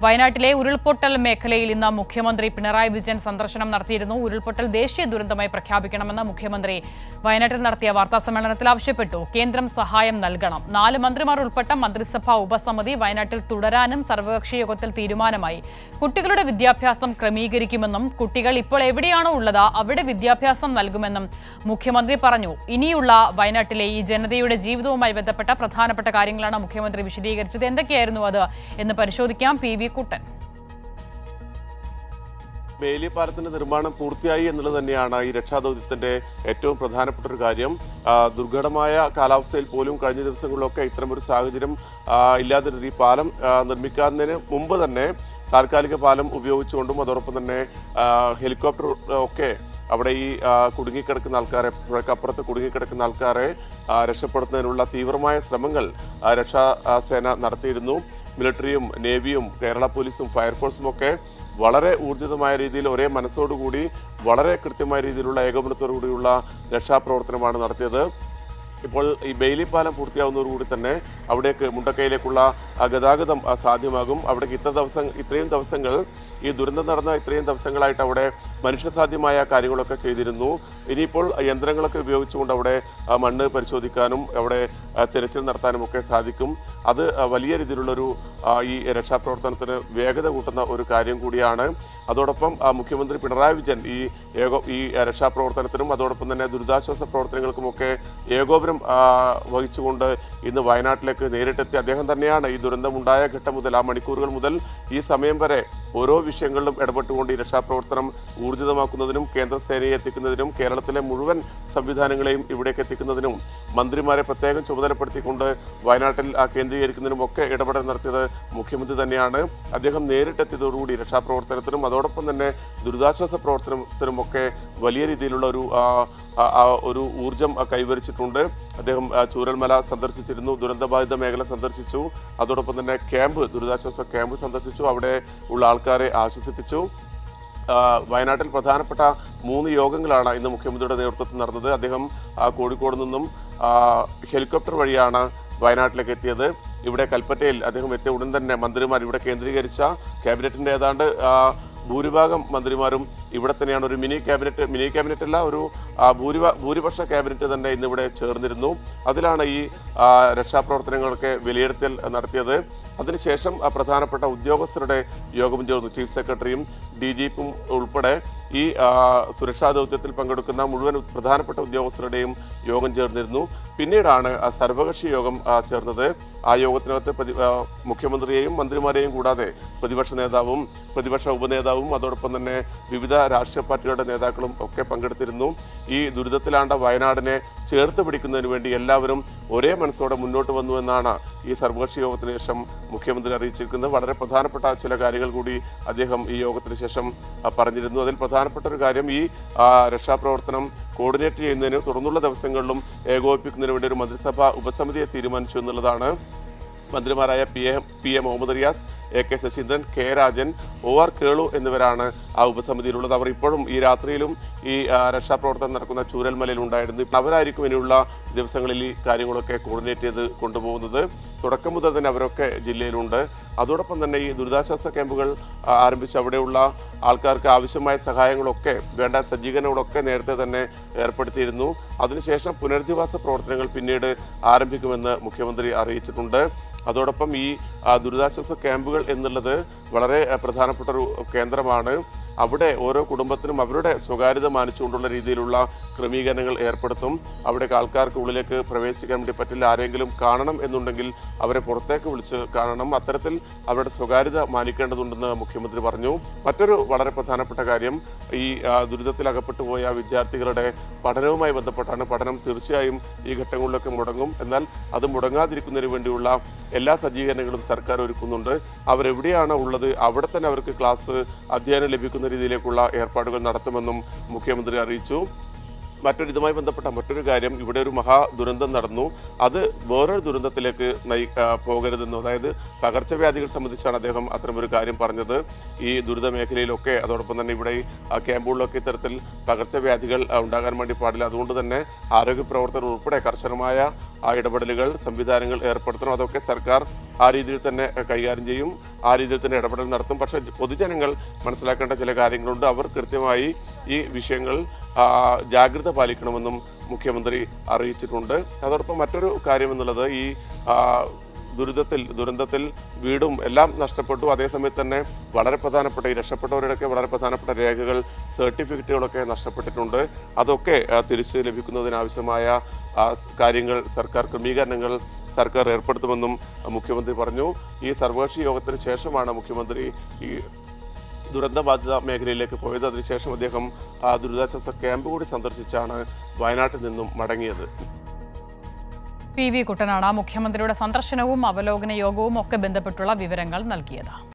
വയനാട്ടിലെ ഉരുൾപൊട്ടൽ മേഖലയിൽ ഇന്ന് മുഖ്യമന്ത്രി പിണറായി വിജയൻ സന്ദർശനം നടത്തിയിരുന്നു. ഉരുൾപൊട്ടൽ ദേശീയ ദുരന്തമായി പ്രഖ്യാപിക്കണമെന്ന് മുഖ്യമന്ത്രി വയനാട്ടിൽ നടത്തിയ വാർത്താസമ്മേളനത്തിൽ ആവശ്യപ്പെട്ടു. കേന്ദ്രം സഹായം നൽകണം. 4 മന്ത്രിമാർ ഉൾപ്പെട്ട മന്ത്രിസഭാ ഉപസമിതി വയനാട്ടിൽ തുടരാനും സർവകക്ഷി യോഗത്തിൽ തീരുമാനമായി. കുട്ടികളുടെ വിദ്യാഭ്യാസം ക്രമീകരിക്കുമെന്നും കുട്ടികൾ ഇപ്പോൾ എവിടെയാണോ ഉള്ളത് അവിടെ വിദ്യാഭ്യാസം നൽകുമെന്നും മുഖ്യമന്ത്രി പറഞ്ഞു. ഇനിയുള്ള വയനാട്ടിലെ ഈ ജനതയുടെ ജീവിതവുമായി ബന്ധപ്പെട്ട പ്രധാനപ്പെട്ട കാര്യങ്ങളാണ് മുഖ്യമന്ത്രി വിശദീകരിച്ചത്. എന്തൊക്കെയായിരുന്നു അത് എന്ന് പരിശോധിക്കാം. PV കുട്ടൻ. ബെയിലി പാലത്തിന്റെ നിർമ്മാണം പൂർത്തിയായി എന്നുള്ളത് തന്നെയാണ് ഈ രക്ഷാദൌത്യത്തിന്റെ ഏറ്റവും പ്രധാനപ്പെട്ട ഒരു കാര്യം. ദുർഘടമായ കാലാവസ്ഥയിൽ പോലും കഴിഞ്ഞ ദിവസങ്ങളിലൊക്കെ ഇത്തരമൊരു സാഹചര്യം ഇല്ലാതിരുന്ന ഈ പാലം നിർമ്മിക്കുന്നതിന് മുമ്പ് തന്നെ താൽക്കാലിക പാലം ഉപയോഗിച്ചുകൊണ്ടും അതോടൊപ്പം തന്നെ ഹെലികോപ്റ്റർ ഒക്കെ അവിടെ ഈ കുടുങ്ങിക്കിടക്കുന്ന ആൾക്കാരെ, പുഴക്കപ്പുറത്ത് കുടുങ്ങിക്കിടക്കുന്ന ആൾക്കാരെ രക്ഷപ്പെടുത്തുന്നതിനുള്ള തീവ്രമായ ശ്രമങ്ങൾ രക്ഷാസേന നടത്തിയിരുന്നു. മിലിറ്ററിയും നേവിയും കേരള പോലീസും ഫയർഫോഴ്സും ഒക്കെ വളരെ ഊർജിതമായ രീതിയിൽ ഒരേ മനസ്സോടുകൂടി വളരെ കൃത്യമായ രീതിയിലുള്ള ഏകോപനത്തോടു കൂടിയുള്ള രക്ഷാപ്രവർത്തനമാണ് നടത്തിയത്. ഇപ്പോൾ ഈ ബെയിലി പാലം പൂർത്തിയാവുന്നതോടുകൂടി തന്നെ അവിടേക്ക് മുണ്ടക്കയിലേക്കുള്ള ഗതാഗതം സാധ്യമാകും. അവിടേക്ക് ഇത്രയും ദിവസങ്ങൾ ഈ ദുരന്തം നടന്ന ഇത്രയും ദിവസങ്ങളായിട്ട് അവിടെ മനുഷ്യസാധ്യമായ കാര്യങ്ങളൊക്കെ ചെയ്തിരുന്നു. ഇനിയിപ്പോൾ യന്ത്രങ്ങളൊക്കെ ഉപയോഗിച്ചുകൊണ്ട് അവിടെ മണ്ണ് പരിശോധിക്കാനും അവിടെ തിരച്ചിൽ നടത്താനും ഒക്കെ സാധിക്കും. അത് വലിയ രീതിയിലുള്ളൊരു ഈ രക്ഷാപ്രവർത്തനത്തിന് വേഗത കൂട്ടുന്ന ഒരു കാര്യം കൂടിയാണ്. അതോടൊപ്പം മുഖ്യമന്ത്രി പിണറായി വിജയൻ ഈ രക്ഷാപ്രവർത്തനത്തിനും അതോടൊപ്പം തന്നെ ദുരിതാശ്വാസ പ്രവർത്തനങ്ങൾക്കുമൊക്കെ ഏകോപനം വഹിച്ചുകൊണ്ട് ഇന്ന് വയനാട്ടിലേക്ക് നേരിട്ടെത്തി. അദ്ദേഹം തന്നെയാണ് ഈ ദുരന്തമുണ്ടായ ഘട്ടം മുതൽ ആ മണിക്കൂറുകൾ മുതൽ ഈ സമയം വരെ ഓരോ വിഷയങ്ങളിലും ഇടപെട്ടുകൊണ്ട് ഈ രക്ഷാപ്രവർത്തനം ഊർജിതമാക്കുന്നതിനും കേന്ദ്ര സേനയെ എത്തിക്കുന്നതിനും കേരളത്തിലെ മുഴുവൻ സംവിധാനങ്ങളെയും ഇവിടേക്ക് എത്തിക്കുന്നതിനും മന്ത്രിമാരെ പ്രത്യേകം ചുമതലപ്പെടുത്തിക്കൊണ്ട് വയനാട്ടിൽ കേന്ദ്രീകരിക്കുന്നതിനും ഒക്കെ ഇടപെടൽ നടത്തിയത് മുഖ്യമന്ത്രി തന്നെയാണ്. അദ്ദേഹം നേരിട്ടെത്തിയതോടുകൂടി രക്ഷാപ്രവർത്തനത്തിനും അതോടൊപ്പം തന്നെ ദുരിതാശ്വാസ പ്രവർത്തനത്തിനുമൊക്കെ വലിയ രീതിയിലുള്ള ഒരു ഊർജം കൈവരിച്ചിട്ടുണ്ട്. അദ്ദേഹം ചൂരൽമല സന്ദർശിച്ചിരുന്നു, ദുരന്തബാധിത മേഖല സന്ദർശിച്ചു, അതോടൊപ്പം തന്നെ ദുരിതാശ്വാസ ക്യാമ്പ് സന്ദർശിച്ചു, അവിടെ ഉള്ള ആൾക്കാരെ ആശ്വസിപ്പിച്ചു. വയനാട്ടിൽ പ്രധാനപ്പെട്ട 3 യോഗങ്ങളാണ് ഇന്ന് മുഖ്യമന്ത്രിയുടെ നേതൃത്വത്തിൽ നടന്നത്. അദ്ദേഹം കോഴിക്കോട് നിന്നും ഹെലികോപ്റ്റർ വഴിയാണ് വയനാട്ടിലേക്ക് എത്തിയത്. ഇവിടെ കൽപ്പറ്റയിൽ അദ്ദേഹം എത്തിയ ഉടൻ തന്നെ മന്ത്രിമാർ ഇവിടെ കേന്ദ്രീകരിച്ച ക്യാബിനറ്റിന്റെ ഏതാണ്ട് ഭൂരിഭാഗം മന്ത്രിമാരും ഇവിടെ തന്നെയാണ്. ഒരു മിനി ക്യാബിനറ്റ് അല്ല, ഒരു ഭൂരിപക്ഷ ക്യാബിനറ്റ് തന്നെ ഇന്നിവിടെ ചേർന്നിരുന്നു. അതിലാണ് ഈ രക്ഷാപ്രവർത്തനങ്ങളൊക്കെ വിലയിരുത്തൽ നടത്തിയത്. അതിനുശേഷം പ്രധാനപ്പെട്ട ഉദ്യോഗസ്ഥരുടെ യോഗം ചേർന്നു. ചീഫ് സെക്രട്ടറിയും DGPയും ഉൾപ്പെടെ ഈ സുരക്ഷാ ദൗത്യത്തിൽ പങ്കെടുക്കുന്ന മുഴുവൻ പ്രധാനപ്പെട്ട ഉദ്യോഗസ്ഥരുടെയും യോഗം ചേർന്നിരുന്നു. പിന്നീടാണ് സർവകക്ഷി യോഗം ചേർന്നത്. ആ യോഗത്തിനകത്ത് മുഖ്യമന്ത്രിയെയും മന്ത്രിമാരെയും കൂടാതെ പ്രതിപക്ഷ നേതാവും പ്രതിപക്ഷ ഉപനേതാവും അതോടൊപ്പം തന്നെ വിവിധ രാഷ്ട്രീയ പാർട്ടികളുടെ നേതാക്കളും ഒക്കെ പങ്കെടുത്തിരുന്നു. ഈ ദുരിതത്തിലാണ്ട വയനാടിനെ ചേർത്ത് പിടിക്കുന്നതിന് വേണ്ടി എല്ലാവരും ഒരേ മനസ്സോടെ മുന്നോട്ട് വന്നുവെന്നാണ് ഈ സർവകക്ഷി യോഗത്തിന് ശേഷം മുഖ്യമന്ത്രി അറിയിച്ചിരിക്കുന്നത്. വളരെ പ്രധാനപ്പെട്ട ചില കാര്യങ്ങൾ കൂടി അദ്ദേഹം ഈ യോഗത്തിന് ശേഷം പറഞ്ഞിരുന്നു. അതിൽ പ്രധാനപ്പെട്ട ഒരു കാര്യം ഈ രക്ഷാപ്രവർത്തനം കോർഡിനേറ്റ് ചെയ്യുന്നതിന് തുടർന്നുള്ള ദിവസങ്ങളിലും ഏകോപിപ്പിക്കുന്നതിന് വേണ്ടി ഒരു മന്ത്രിസഭാ ഉപസമിതിയെ തീരുമാനിച്ചു എന്നുള്ളതാണ്. മന്ത്രിമാരായ PM Muhammad Riyas, AK Saseendran, K Rajan, OR Kelu എന്നിവരാണ് ആ ഉപസമിതിയിലുള്ളത്. അവർ ഇപ്പോഴും ഈ രാത്രിയിലും ഈ രക്ഷാപ്രവർത്തനം നടക്കുന്ന ചൂരൽമലയിൽ ഉണ്ടായിരുന്നു. അവരായിരിക്കും ഇനിയുള്ള ദിവസങ്ങളിൽ ഈ കാര്യങ്ങളൊക്കെ കോർഡിനേറ്റ് ചെയ്ത് കൊണ്ടുപോകുന്നത്. തുടക്കം മുതൽ തന്നെ അവരൊക്കെ ജില്ലയിലുണ്ട്. അതോടൊപ്പം തന്നെ ഈ ദുരിതാശ്വാസ ക്യാമ്പുകൾ ആരംഭിച്ച് അവിടെയുള്ള ആൾക്കാർക്ക് ആവശ്യമായ സഹായങ്ങളൊക്കെ വേണ്ട സജ്ജീകരണങ്ങളൊക്കെ നേരത്തെ തന്നെ ഏർപ്പെടുത്തിയിരുന്നു. അതിനുശേഷം പുനരധിവാസ പ്രവർത്തനങ്ങൾ പിന്നീട് ആരംഭിക്കുമെന്ന് മുഖ്യമന്ത്രി അറിയിച്ചിട്ടുണ്ട്. അതോടൊപ്പം ഈ ദുരിതാശ്വാസ ക്യാമ്പുകൾ എന്നുള്ളത് വളരെ പ്രധാനപ്പെട്ട ഒരു കേന്ദ്രമാണ്. അവിടെ ഓരോ കുടുംബത്തിനും അവരുടെ സ്വകാര്യത മാനിച്ചുകൊണ്ടുള്ള രീതിയിലുള്ള ക്രമീകരണങ്ങൾ ഏർപ്പെടുത്തും. അവിടേക്ക് ആൾക്കാർക്ക് ഉള്ളിലേക്ക് പ്രവേശിക്കാൻ വേണ്ടി പറ്റില്ല. ആരെങ്കിലും കാണണം എന്നുണ്ടെങ്കിൽ അവരെ പുറത്തേക്ക് വിളിച്ച് കാണണം. അത്തരത്തിൽ അവരുടെ സ്വകാര്യത മാനിക്കേണ്ടതുണ്ടെന്ന് മുഖ്യമന്ത്രി പറഞ്ഞു. മറ്റൊരു വളരെ പ്രധാനപ്പെട്ട കാര്യം ഈ ദുരിതത്തിൽ അകപ്പെട്ടു പോയ വിദ്യാർത്ഥികളുടെ പഠനവുമായി ബന്ധപ്പെട്ടാണ്. പഠനം തീർച്ചയായും ഈ ഘട്ടങ്ങളിലൊക്കെ മുടങ്ങും. എന്നാൽ അത് മുടങ്ങാതിരിക്കുന്നതിന് വേണ്ടിയുള്ള എല്ലാ സജ്ജീകരണങ്ങളും സർക്കാർ ഒരുക്കുന്നുണ്ട്. അവരെവിടെയാണ് ഉള്ളത് അവിടെ തന്നെ അവർക്ക് അധ്യയനം ലഭിക്കുന്ന രീതിയിലേക്കുള്ള ഏർപ്പാടുകൾ നടത്തുമെന്നും മുഖ്യമന്ത്രി അറിയിച്ചു. ഇതുമായി ബന്ധപ്പെട്ട മറ്റൊരു കാര്യം, ഇവിടെ ഒരു മഹാ ദുരന്തം നടന്നു, അത് വേറൊരു ദുരന്തത്തിലേക്ക് പോകരുതെന്നോ, അതായത് പകർച്ചവ്യാധികൾ സംബന്ധിച്ചാണ് അദ്ദേഹം അത്തരമൊരു കാര്യം പറഞ്ഞത്. ഈ ദുരിത മേഖലയിലൊക്കെ അതോടൊപ്പം തന്നെ ഇവിടെ ക്യാമ്പുകളിലൊക്കെ ഇത്തരത്തിൽ പകർച്ചവ്യാധികൾ ഉണ്ടാകാൻ വേണ്ടി പാടില്ല. അതുകൊണ്ട് തന്നെ ആരോഗ്യ പ്രവർത്തകർ ഉൾപ്പെടെ കർശനമായ ഇടപെടലുകൾ, സംവിധാനങ്ങൾ ഏർപ്പെടുത്തണം. അതൊക്കെ സർക്കാർ ആ രീതിയിൽ തന്നെ കൈകാര്യം ചെയ്യും, ആ രീതിയിൽ തന്നെ ഇടപെടൽ നടത്തും. പക്ഷേ പൊതുജനങ്ങൾ മനസ്സിലാക്കേണ്ട ചില കാര്യങ്ങളുണ്ട്. അവർ കൃത്യമായി ഈ വിഷയങ്ങൾ ജാഗ്രത പാലിക്കണമെന്നും മുഖ്യമന്ത്രി അറിയിച്ചിട്ടുണ്ട്. അതോടൊപ്പം മറ്റൊരു കാര്യം എന്നുള്ളത്, ഈ ദുരന്തത്തിൽ വീടും എല്ലാം നഷ്ടപ്പെട്ടു. അതേസമയത്ത് തന്നെ വളരെ പ്രധാനപ്പെട്ട ഈ രക്ഷപ്പെട്ടവരുടെയൊക്കെ വളരെ പ്രധാനപ്പെട്ട രേഖകൾ, സർട്ടിഫിക്കറ്റുകളൊക്കെ നഷ്ടപ്പെട്ടിട്ടുണ്ട്. അതൊക്കെ തിരിച്ച് ലഭിക്കുന്നതിനാവശ്യമായ കാര്യങ്ങൾ, ക്രമീകരണങ്ങൾ സർക്കാർ ഏർപ്പെടുത്തുമെന്നും മുഖ്യമന്ത്രി പറഞ്ഞു. ഈ സർവകക്ഷി യോഗത്തിന് ശേഷമാണ് മുഖ്യമന്ത്രി ഈ ദുരന്തബാധിത മേഖലയിലേക്ക് പോയത്. അതിനുശേഷം അദ്ദേഹം ദുരിതാശ്വാസ ക്യാമ്പ് കൂടി സന്ദർശിച്ചാണ് വയനാട്ടിൽ നിന്നും മടങ്ങിയത്. പി വി കുട്ടനാണ് മുഖ്യമന്ത്രിയുടെ സന്ദർശനവും അവലോകന യോഗവും ഒക്കെ ബന്ധപ്പെട്ടുള്ള വിവരങ്ങൾ നൽകിയത്.